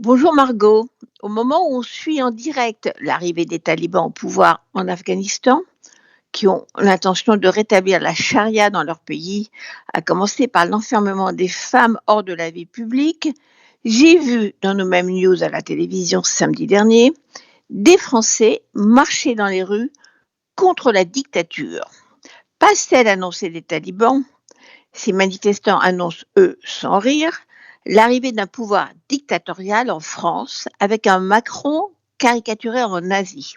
Bonjour Margot. Au moment où on suit en direct l'arrivée des talibans au pouvoir en Afghanistan, qui ont l'intention de rétablir la charia dans leur pays, à commencer par l'enfermement des femmes hors de la vie publique, j'ai vu dans nos mêmes news à la télévision samedi dernier des Français marcher dans les rues contre la dictature. Pas celle annoncée des talibans. Ces manifestants annoncent, eux, sans rire, l'arrivée d'un pouvoir dictatorial en France avec un Macron caricaturé en nazi.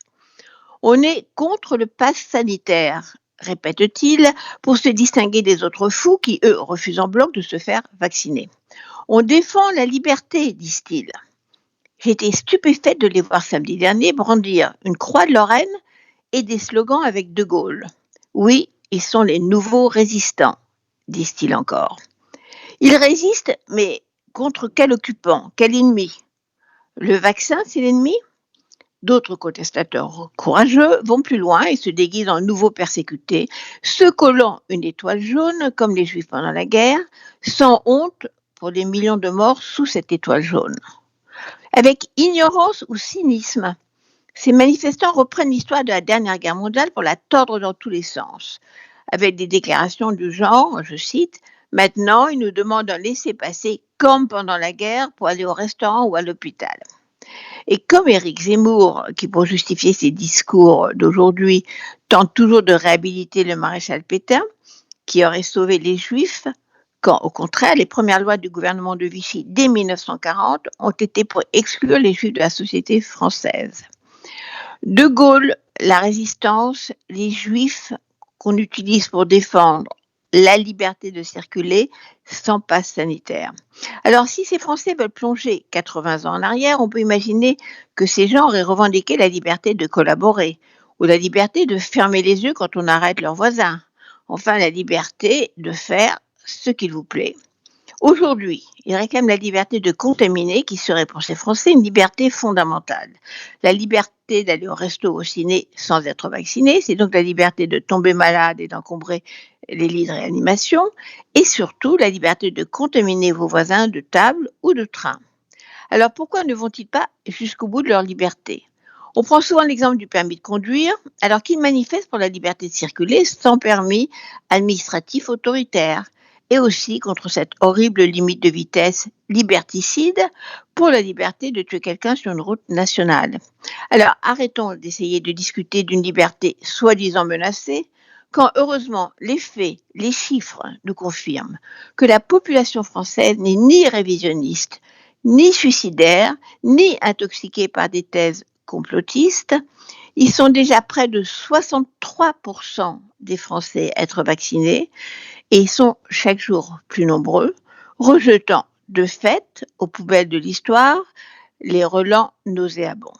On est contre le pass sanitaire, répète-t-il, pour se distinguer des autres fous qui, eux, refusent en bloc de se faire vacciner. On défend la liberté, disent-ils. J'étais stupéfaite de les voir samedi dernier brandir une croix de Lorraine et des slogans avec De Gaulle. Oui, ils sont les nouveaux résistants, disent-ils encore. Ils résistent, mais contre quel occupant, quel ennemi? Le vaccin, c'est l'ennemi? D'autres contestateurs courageux vont plus loin et se déguisent en nouveaux persécutés, se collant une étoile jaune comme les Juifs pendant la guerre, sans honte pour les millions de morts sous cette étoile jaune. Avec ignorance ou cynisme, ces manifestants reprennent l'histoire de la dernière guerre mondiale pour la tordre dans tous les sens, avec des déclarations du genre, je cite, maintenant, ils nous demandent un laissez-passer comme pendant la guerre pour aller au restaurant ou à l'hôpital. Et comme Éric Zemmour, qui pour justifier ses discours d'aujourd'hui tente toujours de réhabiliter le maréchal Pétain, qui aurait sauvé les Juifs, quand au contraire les premières lois du gouvernement de Vichy dès 1940 ont été pour exclure les Juifs de la société française. De Gaulle, la résistance, les Juifs qu'on utilise pour défendre la liberté de circuler sans passe sanitaire. Alors, si ces Français veulent plonger 80 ans en arrière, on peut imaginer que ces gens auraient revendiqué la liberté de collaborer ou la liberté de fermer les yeux quand on arrête leurs voisins. Enfin, la liberté de faire ce qu'il vous plaît. Aujourd'hui, ils réclament la liberté de contaminer, qui serait pour ces Français une liberté fondamentale. La liberté d'aller au resto ou au ciné sans être vacciné, c'est donc la liberté de tomber malade et d'encombrer les lits de réanimation, et surtout la liberté de contaminer vos voisins de table ou de train. Alors pourquoi ne vont-ils pas jusqu'au bout de leur liberté? On prend souvent l'exemple du permis de conduire, alors qu'ils manifestent pour la liberté de circuler sans permis administratif autoritaire, et aussi contre cette horrible limite de vitesse liberticide pour la liberté de tuer quelqu'un sur une route nationale. Alors arrêtons d'essayer de discuter d'une liberté soi-disant menacée, quand heureusement les faits, les chiffres nous confirment que la population française n'est ni révisionniste, ni suicidaires, ni intoxiqués par des thèses complotistes. Ils sont déjà près de 63% des Français à être vaccinés et ils sont chaque jour plus nombreux, rejetant de fait aux poubelles de l'histoire les relents nauséabonds.